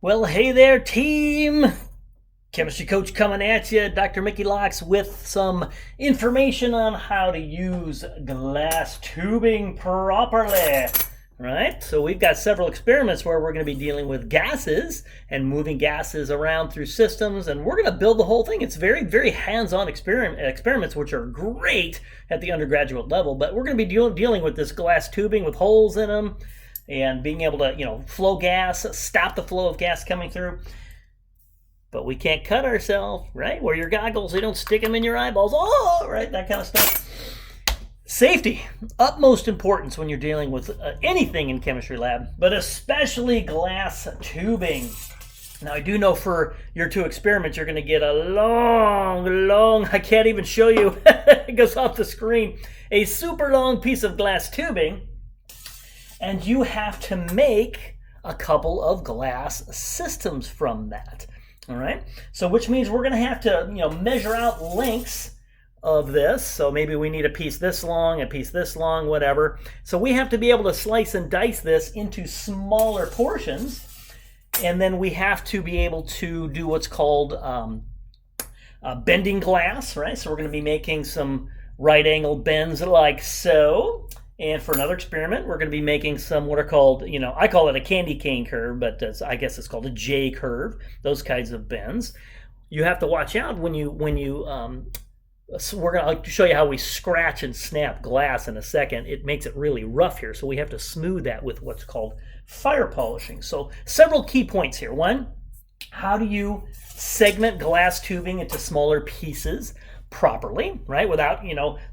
Well, hey there, team. Chemistry coach coming at you, Dr. Mickey Locks, with some information on how to use glass tubing properly. Right? So we've got several experiments where we're going to be dealing with gases and moving gases around through systems, and we're going to build the whole thing. It's very, very hands-on experiments, which are great at the undergraduate level, but we're going to be dealing with this glass tubing with holes in them and being able to, flow gas, stop the flow of gas coming through. But we can't cut ourselves, right? Wear your goggles, they don't stick them in your eyeballs. Oh, right, that kind of stuff. Safety, utmost importance when you're dealing with anything in chemistry lab, but especially glass tubing. Now, I do know for your two experiments, you're going to get a long, I can't even show you, it goes off the screen, a super long piece of glass tubing, and you have to make a couple of glass systems from that. All right, so which means we're going to have to, measure out lengths of this. So maybe we need a piece this long, a piece this long, whatever. So we have to be able to slice and dice this into smaller portions, and then we have to be able to do what's called bending glass, right? So we're going to be making some right-angle bends like so. And for another experiment, we're going to be making some what are called, I call it a candy cane curve, but I guess it's called a J curve, those kinds of bends. You have to watch out when so we're going to show you how we scratch and snap glass in a second. It makes it really rough here, so we have to smooth that with what's called fire polishing. So several key points here. One, how do you segment glass tubing into smaller pieces properly, right, without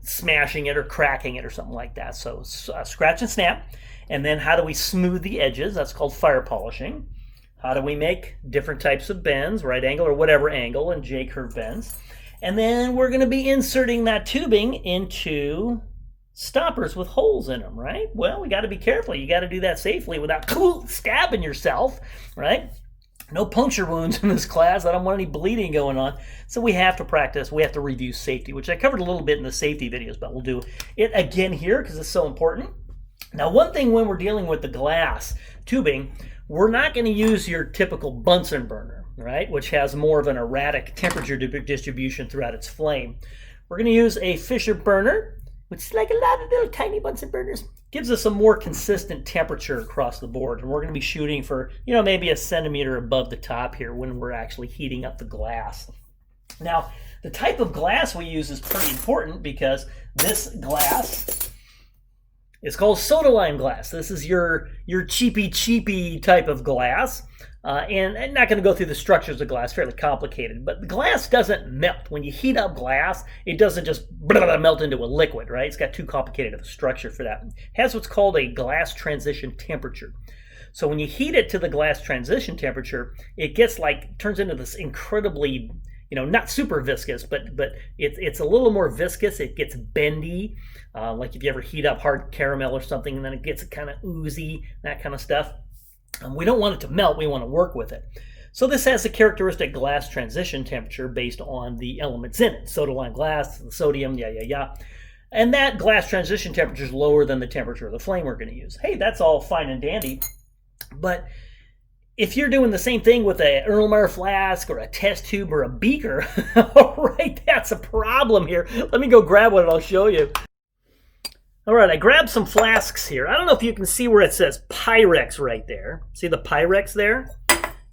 smashing it or cracking it or something like that? So scratch and snap. And then how do we smooth the edges? That's called fire polishing. How do we make different types of bends, right angle or whatever angle, and J curve bends? And then we're going to be inserting that tubing into stoppers with holes in them, right? Well, we got to be careful. You got to do that safely without stabbing yourself, right? No puncture wounds in this class. I don't want any bleeding going on. So we have to practice. We have to review safety, which I covered a little bit in the safety videos, but we'll do it again here because it's so important. Now, one thing when we're dealing with the glass tubing, we're not going to use your typical Bunsen burner, right, which has more of an erratic temperature distribution throughout its flame. We're going to use a Fisher burner, which is like a lot of little tiny Bunsen burners. Gives us a more consistent temperature across the board, and we're going to be shooting for maybe a centimeter above the top here when we're actually heating up the glass. Now, the type of glass we use is pretty important because this glass is called soda lime glass. This is your cheapy type of glass. And I'm not going to go through the structures of glass, fairly complicated, but the glass doesn't melt. When you heat up glass, it doesn't just melt into a liquid, right? It's got too complicated of a structure for that. It has what's called a glass transition temperature. So when you heat it to the glass transition temperature, it turns into this incredibly, not super viscous, but it's a little more viscous. It gets bendy, like if you ever heat up hard caramel or something, and then it gets kind of oozy, that kind of stuff. We don't want it to melt, we want to work with it. So this has a characteristic glass transition temperature based on the elements in it. Soda lime glass, the sodium, And that glass transition temperature is lower than the temperature of the flame we're going to use. Hey, that's all fine and dandy. But if you're doing the same thing with a Erlenmeyer flask or a test tube or a beaker, all right, that's a problem here. Let me go grab one and I'll show you. All right, I grabbed some flasks here. I don't know if you can see where it says Pyrex right there. See the Pyrex there?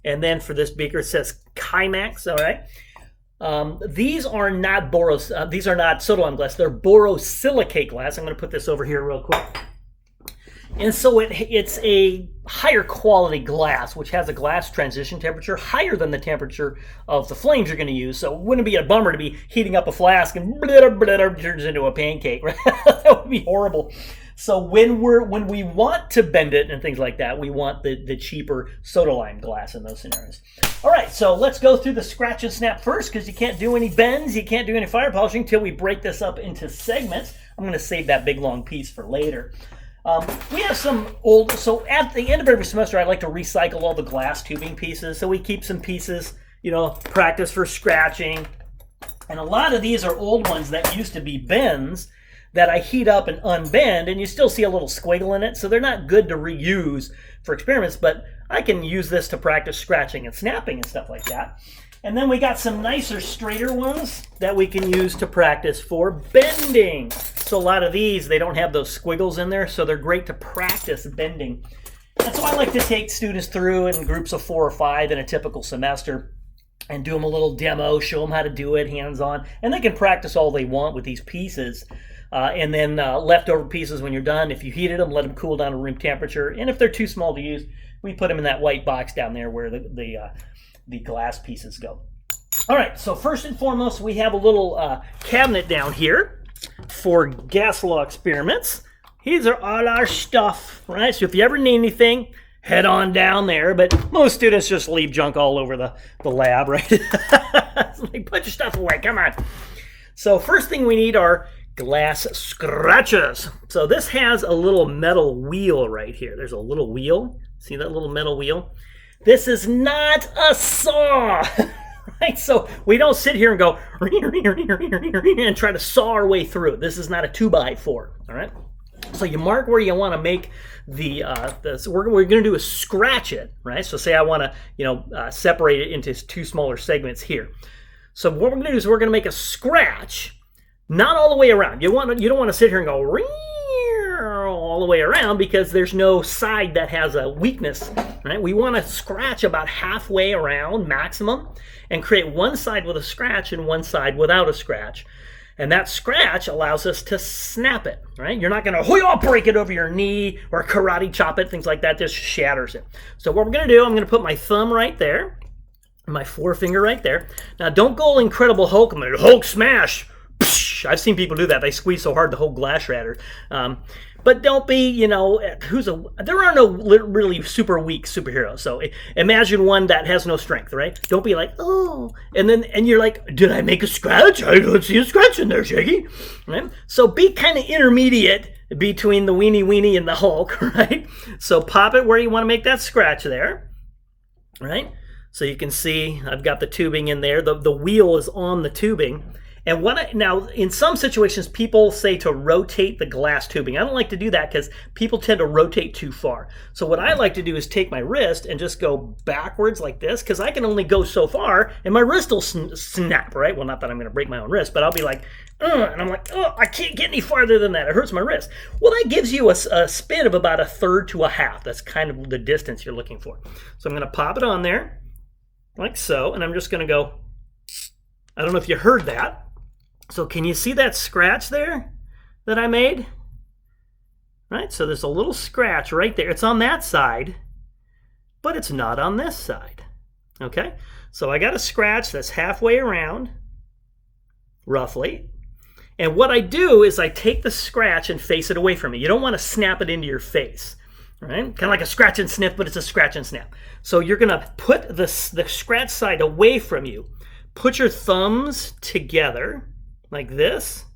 And then for this beaker, it says Chemex, all right? These are not soda lime glass. They're borosilicate glass. I'm going to put this over here real quick. And so it's a higher quality glass, which has a glass transition temperature higher than the temperature of the flames you're going to use. So it wouldn't be a bummer to be heating up a flask and turns into a pancake, right? That would be horrible. So when we want to bend it and things like that, we want the cheaper soda lime glass in those scenarios. All right, so let's go through the scratch and snap first because you can't do any bends, you can't do any fire polishing until we break this up into segments. I'm going to save that big long piece for later. We have some old, so at the end of every semester, I like to recycle all the glass tubing pieces. So we keep some pieces, practice for scratching. And a lot of these are old ones that used to be bends that I heat up and unbend, and you still see a little squiggle in it. So they're not good to reuse for experiments, but I can use this to practice scratching and snapping and stuff like that. And then we got some nicer, straighter ones that we can use to practice for bending. So a lot of these, they don't have those squiggles in there, so they're great to practice bending. And so I like to take students through in groups of 4 or 5 in a typical semester and do them a little demo, show them how to do it hands-on, and they can practice all they want with these pieces. And then leftover pieces, when you're done, if you heated them, let them cool down to room temperature. And if they're too small to use, we put them in that white box down there where the glass pieces go. All right, so first and foremost, we have a little cabinet down here for gas law experiments. These are all our stuff, right? So if you ever need anything, head on down there. But most students just leave junk all over the lab, right? Like, put your stuff away, come on. So first thing we need are glass scratchers. So this has a little metal wheel right here. There's a little wheel. See that little metal wheel? This is not a saw, right? So we don't sit here and go and try to saw our way through it. This is not a 2x4, all right? So you mark where you want to make so what we're going to do is scratch it, right? So say I want to, separate it into 2 smaller segments here. So what we're going to do is we're going to make a scratch, not all the way around. You don't want to sit here and go all the way around because there's no side that has a weakness, right? We want to scratch about halfway around maximum and create one side with a scratch and one side without a scratch. And that scratch allows us to snap it, right? You're not going to break it over your knee or karate chop it, things like that. Just shatters it. So what we're going to do, I'm going to put my thumb right there, my forefinger right there. Now don't go Incredible Hulk. I'm going to Hulk smash. I've seen people do that. They squeeze so hard the whole glass shatters. But don't be, there are no really super weak superheroes. So imagine one that has no strength, right? Don't be like, oh, and you're like, did I make a scratch? I don't see a scratch in there, Shaggy. Right? So be kind of intermediate between the weenie and the Hulk, right? So pop it where you want to make that scratch there, right? So you can see I've got the tubing in there. The wheel is on the tubing. And now, in some situations, people say to rotate the glass tubing. I don't like to do that because people tend to rotate too far. So what I like to do is take my wrist and just go backwards like this because I can only go so far and my wrist will snap, right? Well, not that I'm going to break my own wrist, but I'll be like, and I'm like, oh, I can't get any farther than that. It hurts my wrist. Well, that gives you a spin of about 1/3 to 1/2. That's kind of the distance you're looking for. So I'm going to pop it on there like so, and I'm just going to go, I don't know if you heard that. So can you see that scratch there that I made? Right, so there's a little scratch right there. It's on that side, but it's not on this side. Okay, so I got a scratch that's halfway around, roughly. And what I do is I take the scratch and face it away from me. You don't want to snap it into your face, right? Kind of like a scratch and sniff, but it's a scratch and snap. So you're going to put the scratch side away from you. Put your thumbs together like this,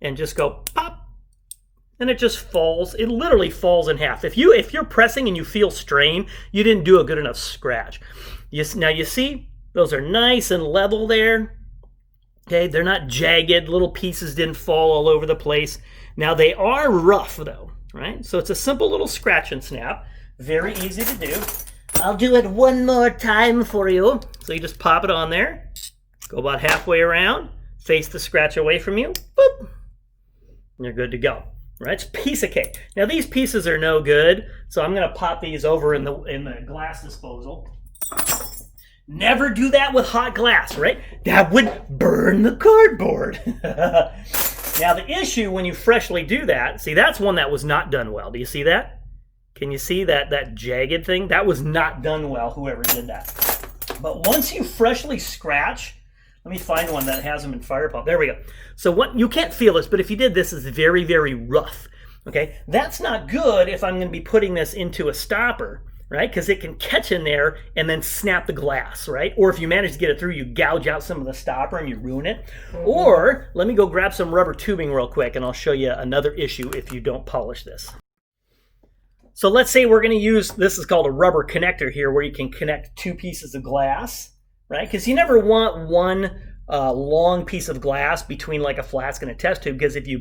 and just go pop, and it just falls. It literally falls in half. If you're pressing and you feel strain, you didn't do a good enough scratch. Now you see, those are nice and level there. Okay, they're not jagged. Little pieces didn't fall all over the place. Now they are rough though, right? So it's a simple little scratch and snap. Very easy to do. I'll do it one more time for you. So you just pop it on there, go about halfway around, face the scratch away from you, boop, and you're good to go. Right? It's a piece of cake. Now these pieces are no good, so I'm going to pop these over in the glass disposal. Never do that with hot glass, right? That would burn the cardboard. Now the issue when you freshly do that, see, that's one that was not done well. Do you see that? Can you see that jagged thing? That was not done well, whoever did that. But once you freshly scratch, let me find one that has them in fire pop. There we go. So what you can't feel this, but if you did, this is very, very rough. Okay, that's not good if I'm going to be putting this into a stopper, right? Because it can catch in there and then snap the glass, right? Or if you manage to get it through, you gouge out some of the stopper and you ruin it. Or let me go grab some rubber tubing real quick, and I'll show you another issue if you don't polish this. So let's say we're going to use, this is called a rubber connector here, where you can connect 2 pieces of glass. Right? Because you never want one long piece of glass between like a flask and a test tube, because if you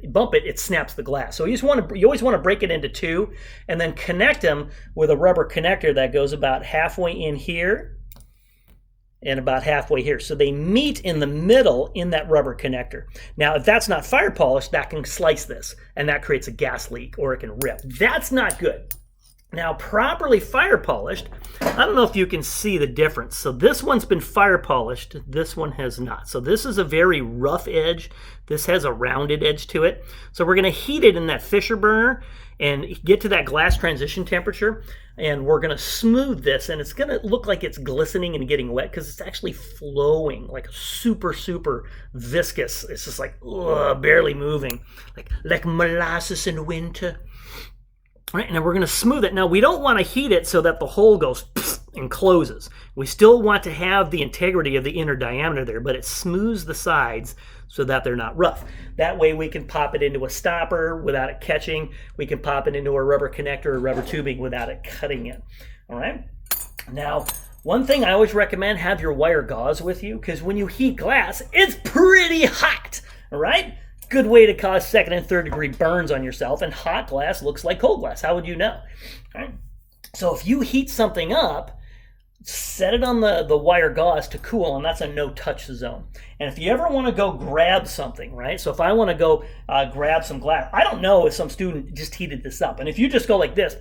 bump it, it snaps the glass. So you always want to break it into two and then connect them with a rubber connector that goes about halfway in here and about halfway here. So they meet in the middle in that rubber connector. Now, if that's not fire polished, that can slice this and that creates a gas leak or it can rip. That's not good. Now, properly fire polished, I don't know if you can see the difference. So this one's been fire polished, this one has not. So this is a very rough edge. This has a rounded edge to it. So we're gonna heat it in that Fisher burner and get to that glass transition temperature, and we're gonna smooth this, and it's gonna look like it's glistening and getting wet because it's actually flowing, like super, super viscous. It's just like, ugh, barely moving, like molasses in winter. All right, and then we're going to smooth it. Now, we don't want to heat it so that the hole goes and closes. We still want to have the integrity of the inner diameter there, but it smooths the sides so that they're not rough. That way we can pop it into a stopper without it catching. We can pop it into a rubber connector or rubber tubing without it cutting it. All right? Now, one thing I always recommend, have your wire gauze with you, because when you heat glass, it's pretty hot. All right? Good way to cause second and third degree burns on yourself, and hot glass looks like cold glass. How would you know? All right. So if you heat something up, set it on the wire gauze to cool, and that's a no-touch zone. And if you ever want to go grab something, right? So if I want to go grab some glass, I don't know if some student just heated this up. And if you just go like this,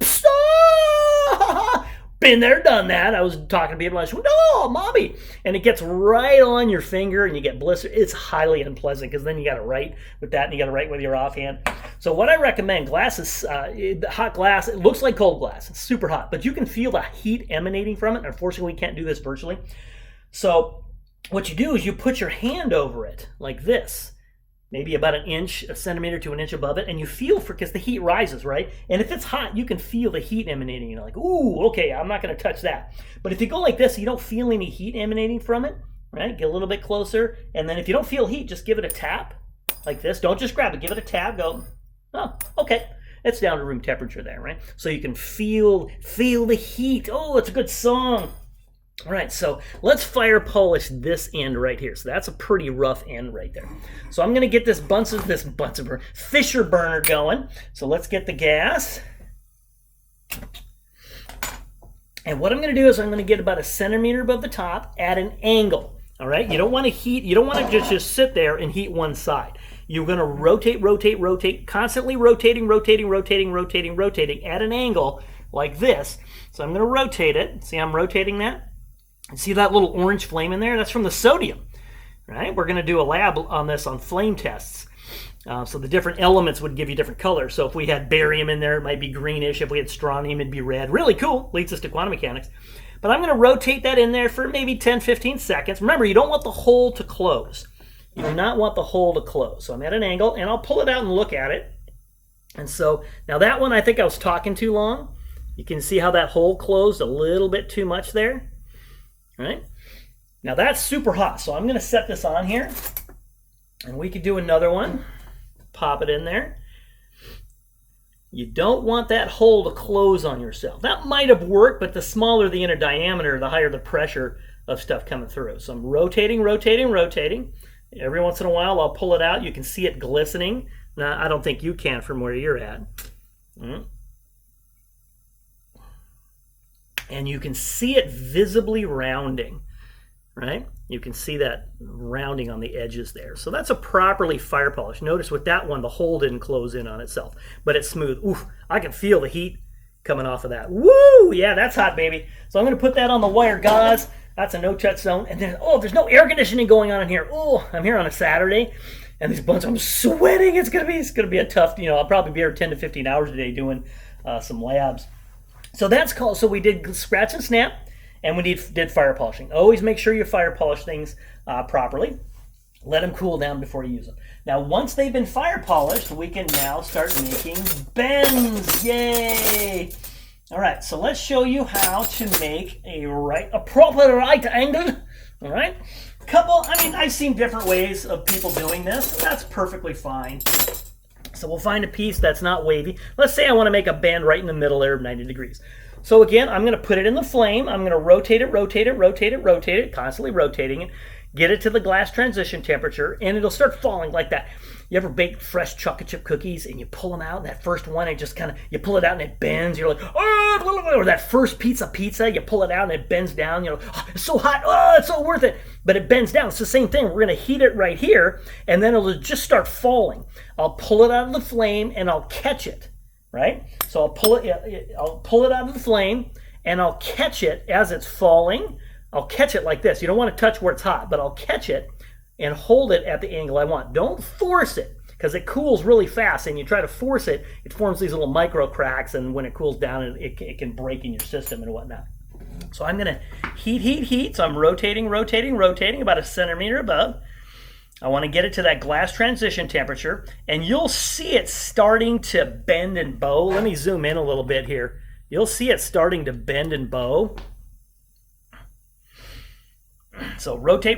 been there, done that. I was talking to people, and I said, no, mommy. And it gets right on your finger, and you get blister. It's highly unpleasant, because then you got to write with that, and you got to write with your offhand. So what I recommend, glass is hot glass. It looks like cold glass. It's super hot, but you can feel the heat emanating from it. Unfortunately, we can't do this virtually. So what you do is you put your hand over it like this, maybe about a centimeter to an inch above it, and you feel because the heat rises, right? And if it's hot, you can feel the heat emanating. You're like, ooh, okay, I'm not going to touch that. But if you go like this, you don't feel any heat emanating from it, right? Get a little bit closer, and then if you don't feel heat, just give it a tap like this. Don't just grab it, give it a tap. Go, oh, okay. It's down to room temperature there, right? So you can feel the heat. Oh, it's a good song. All right, so let's fire polish this end right here. So that's a pretty rough end right there. So I'm going to get this Fisher burner going. So let's get the gas. And what I'm going to do is I'm going to get about a centimeter above the top at an angle. All right, you don't want to heat. You don't want to just sit there and heat one side. You're going to rotate, constantly rotating at an angle like this. So I'm going to rotate it. See, I'm rotating that. See that little orange flame in there? That's from the sodium, right? We're going to do a lab on this on flame tests. So the different elements would give you different colors. So if we had barium in there, it might be greenish. If we had strontium, it'd be red. Really cool. Leads us to quantum mechanics. But I'm going to rotate that in there for maybe 10, 15 seconds. Remember, you don't want the hole to close. You do not want the hole to close. So I'm at an angle, and I'll pull it out and look at it. And so now that one, I think I was talking too long. You can see how that hole closed a little bit too much there. All right, now that's super hot, so I'm going to set this on here, and we could do another one. Pop it in there. You don't want that hole to close on yourself. That might have worked, but the smaller the inner diameter, the higher the pressure of stuff coming through. So I'm rotating. Every once in a while, I'll pull it out. You can see it glistening. Now, I don't think you can from where you're at. And you can see it visibly rounding, right? You can see that rounding on the edges there. So that's a properly fire polish. Notice with that one, the hole didn't close in on itself, but it's smooth. Oof, I can feel the heat coming off of that. Woo! Yeah, that's hot, baby. So I'm going to put that on the wire gauze. That's a no-touch zone. And then, oh, there's no air conditioning going on in here. Oh, I'm here on a Saturday, and these buns, I'm sweating. It's gonna be a tough, I'll probably be here 10 to 15 hours a day doing some labs. So that's called, so we did scratch and snap, and we did fire polishing. Always make sure you fire polish things properly. Let them cool down before you use them. Now, once they've been fire polished, we can now start making bends. Yay! All right, so let's show you how to make a proper right angle. All right, I've seen different ways of people doing this. That's perfectly fine. So we'll find a piece that's not wavy. Let's say I want to make a bend right in the middle there of 90 degrees. So again, I'm going to put it in the flame. I'm going to rotate it, constantly rotating it. get it to the glass transition temperature, and it'll start falling like that. You ever bake fresh chocolate chip cookies and you pull them out, and that first one, it just kind of, you pull it out and it bends. You're like, oh, or that first pizza, you pull it out and it bends down. You know, oh, it's so hot, oh, it's so worth it. But it bends down. It's the same thing. We're going to heat it right here, and then it'll just start falling. I'll pull it out of the flame and I'll catch it, right? So I'll pull it out of the flame and I'll catch it as it's falling. I'll catch it like this. You don't want to touch where it's hot, but I'll catch it and hold it at the angle I want. Don't force it, because it cools really fast, and you try to force it, it forms these little micro cracks, and when it cools down, it can break in your system and whatnot. So I'm going to heat. So I'm rotating about 1 centimeter above. I want to get it to that glass transition temperature, and you'll see it starting to bend and bow. Let me zoom in a little bit here. You'll see it starting to bend and bow. So rotate.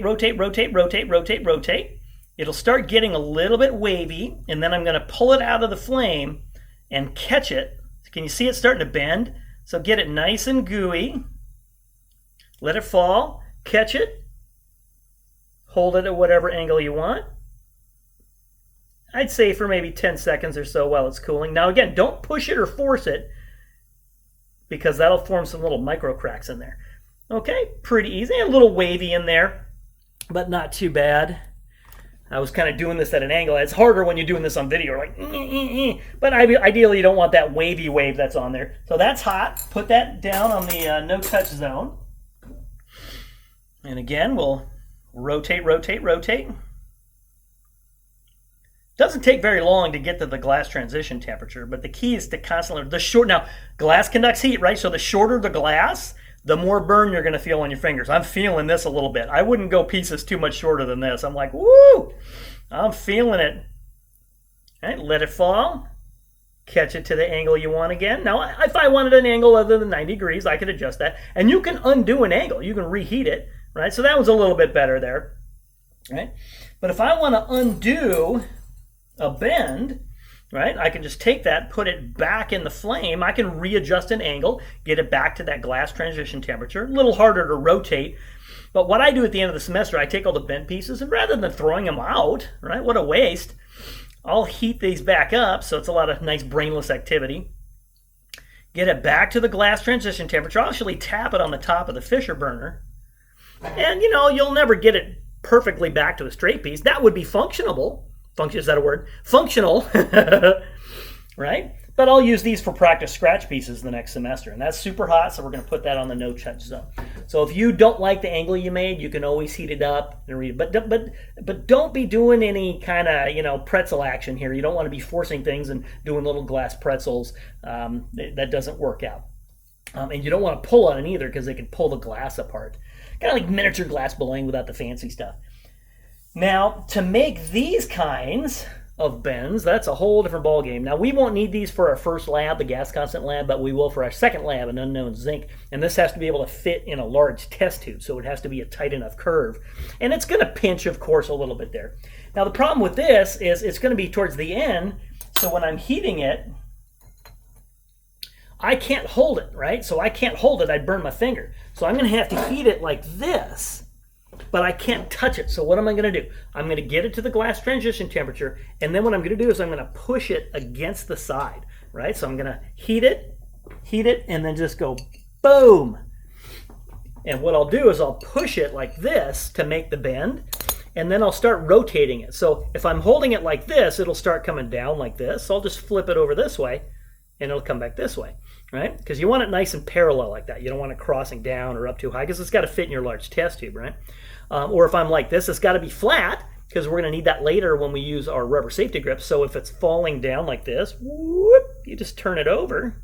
It'll start getting a little bit wavy, and then I'm going to pull it out of the flame and catch it. Can you see it starting to bend? So get it nice and gooey. Let it fall. Catch it. Hold it at whatever angle you want. I'd say for maybe 10 seconds or so while it's cooling. Now again, don't push it or force it, because that'll form some little micro cracks in there. Okay, pretty easy. A little wavy in there, but not too bad. I was kind of doing this at an angle. It's harder when you're doing this on video, like, but ideally you don't want that wavy wave that's on there. So that's hot. Put that down on the no-touch zone. And again, we'll rotate. Doesn't take very long to get to the glass transition temperature, but the key is to constantly, now glass conducts heat, right? So the shorter the glass, the more burn you're going to feel on your fingers. I'm feeling this a little bit. I wouldn't go pieces too much shorter than this. I'm like, woo! I'm feeling it. All right, let it fall. Catch it to the angle you want again. Now, if I wanted an angle other than 90 degrees, I could adjust that. And you can undo an angle. You can reheat it, right? So that was a little bit better there, right? But if I want to undo a bend, right, I can just take that, put it back in the flame. I can readjust an angle, get it back to that glass transition temperature. A little harder to rotate. But what I do at the end of the semester, I take all the bent pieces, and rather than throwing them out, right, what a waste, I'll heat these back up, so it's a lot of nice brainless activity. Get it back to the glass transition temperature. I'll actually tap it on the top of the Fisher burner. And, you know, you'll never get it perfectly back to a straight piece. That would be functionable. Is that a word? Functional, right? But I'll use these for practice scratch pieces the next semester. And that's super hot, so we're going to put that on the no-touch zone. So if you don't like the angle you made, you can always heat it up. But don't be doing any kind of, you know, pretzel action here. You don't want to be forcing things and doing little glass pretzels. That doesn't work out. And you don't want to pull on it either, because they can pull the glass apart. Kind of like miniature glass blowing without the fancy stuff. Now, to make these kinds of bends, that's a whole different ballgame. Now, we won't need these for our first lab, the gas constant lab, but we will for our second lab, an unknown zinc. And this has to be able to fit in a large test tube, so it has to be a tight enough curve. And it's going to pinch, of course, a little bit there. Now, the problem with this is it's going to be towards the end, so when I'm heating it, I can't hold it, right? So I can't hold it, I'd burn my finger. So I'm going to have to heat it like this, but I can't touch it. So what am I going to do? I'm going to get it to the glass transition temperature, and then what I'm going to do is I'm going to push it against the side, right? So I'm going to heat it, and then just go boom. And what I'll do is I'll push it like this to make the bend, and then I'll start rotating it. So if I'm holding it like this, it'll start coming down like this. So I'll just flip it over this way, and it'll come back this way, right? Because you want it nice and parallel like that. You don't want it crossing down or up too high, because it's got to fit in your large test tube, right? Or if I'm like this, it's got to be flat, because we're going to need that later when we use our rubber safety grips. So if it's falling down like this, whoop, you just turn it over,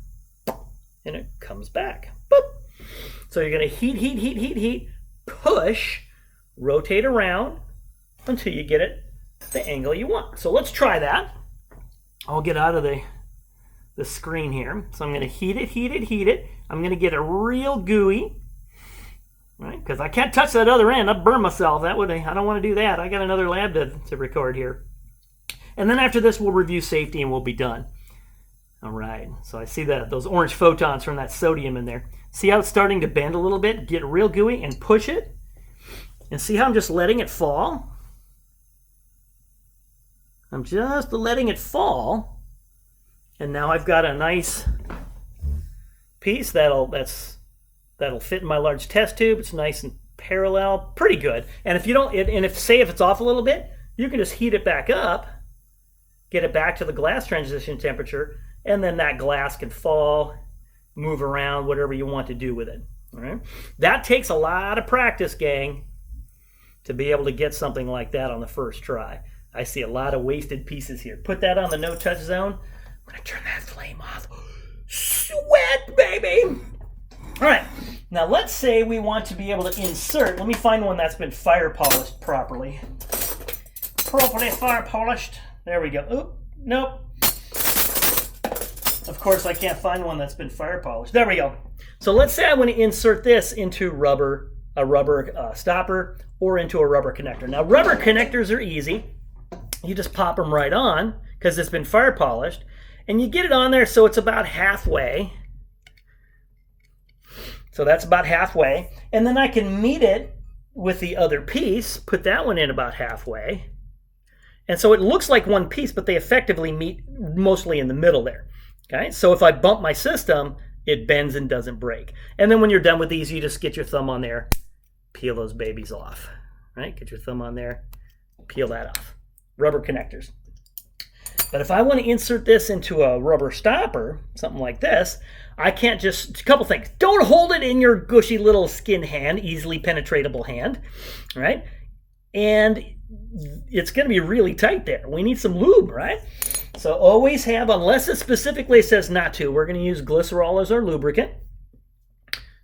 and it comes back. Boop. So you're going to heat, push, rotate around until you get it the angle you want. So let's try that. I'll get out of the screen here. So I'm going to heat it. I'm going to get it real gooey, right? Because I can't touch that other end. I'd burn myself. I don't want to do that. I got another lab to record here. And then after this, we'll review safety and we'll be done. All right. So I see those orange photons from that sodium in there. See how it's starting to bend a little bit? Get real gooey and push it. And see how I'm just letting it fall? I'm just letting it fall. And now I've got a nice piece that'll fit in my large test tube. It's nice and parallel, pretty good. And if you don't, if it's off a little bit, you can just heat it back up, get it back to the glass transition temperature, and then that glass can fall, move around, whatever you want to do with it. All right? That takes a lot of practice, gang, to be able to get something like that on the first try. I see a lot of wasted pieces here. Put that on the no-touch zone. I'm going to turn that flame off. Sweat, baby! All right, now let's say we want to be able to insert. Let me find one that's been fire polished properly. Properly fire polished. There we go. Oop, nope. Of course, I can't find one that's been fire polished. There we go. So let's say I want to insert this into a rubber stopper or into a rubber connector. Now, rubber connectors are easy. You just pop them right on because it's been fire polished. And you get it on there so it's about halfway. So that's about halfway. And then I can meet it with the other piece, put that one in about halfway. And so it looks like one piece, but they effectively meet mostly in the middle there. Okay, so if I bump my system, it bends and doesn't break. And then when you're done with these, you just get your thumb on there, peel those babies off. Right, get your thumb on there, peel that off. Rubber connectors. But if I want to insert this into a rubber stopper, something like this, I can't just, a couple things. Don't hold it in your gushy little skin hand, easily penetratable hand, right? And it's going to be really tight there. We need some lube, right? So always have, unless it specifically says not to, we're going to use glycerol as our lubricant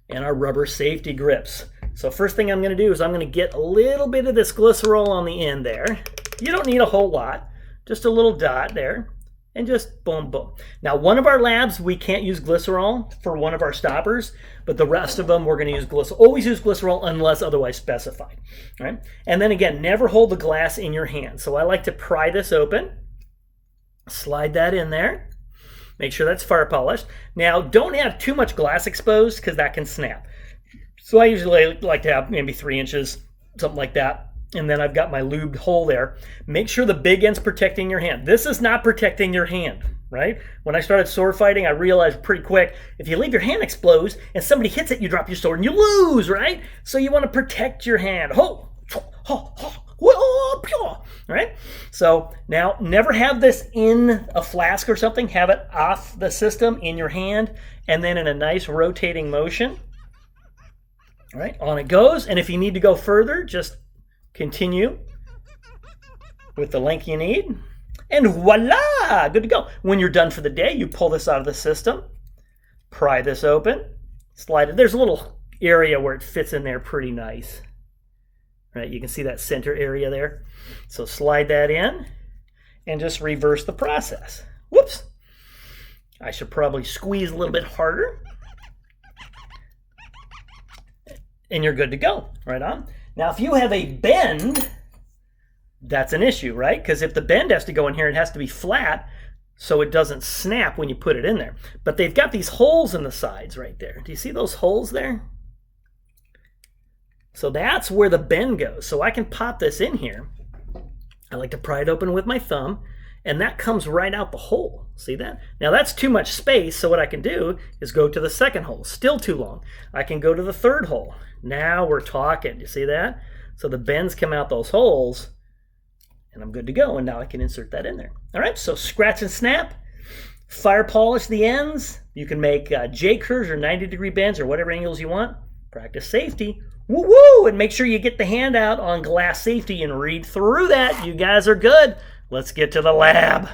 and our rubber safety grips. So first thing I'm going to do is I'm going to get a little bit of this glycerol on the end there. You don't need a whole lot. Just a little dot there, and just boom, boom. Now, one of our labs, we can't use glycerol for one of our stoppers, but the rest of them, we're going to use glycerol. Always use glycerol unless otherwise specified, right? And then again, never hold the glass in your hand. So I like to pry this open, slide that in there, make sure that's fire polished. Now, don't have too much glass exposed because that can snap. So I usually like to have maybe 3 inches, something like that. And then I've got my lubed hole there. Make sure the big end's protecting your hand. This is not protecting your hand, right? When I started sword fighting, I realized pretty quick, if you leave your hand exposed and somebody hits it, you drop your sword and you lose, right? So you want to protect your hand. Right? So now never have this in a flask or something. Have it off the system in your hand and then in a nice rotating motion. All right, on it goes. And if you need to go further, just continue with the length you need, and voila, good to go. When you're done for the day, you pull this out of the system, pry this open, slide it. There's a little area where it fits in there pretty nice. Right, you can see that center area there. So slide that in and just reverse the process. Whoops. I should probably squeeze a little bit harder. And you're good to go. Right on. Now, if you have a bend, that's an issue, right? Because if the bend has to go in here, it has to be flat so it doesn't snap when you put it in there. But they've got these holes in the sides right there. Do you see those holes there? So that's where the bend goes. So I can pop this in here. I like to pry it open with my thumb, and that comes right out the hole. See that? Now that's too much space, so what I can do is go to the second hole. Still too long. I can go to the third hole. Now we're talking. You see that? So the bends come out those holes, and I'm good to go. And now I can insert that in there. All right, so scratch and snap. Fire polish the ends. You can make J-curves or 90-degree bends or whatever angles you want. Practice safety. Woo-woo! And make sure you get the hand out on glass safety and read through that. You guys are good. Let's get to the lab.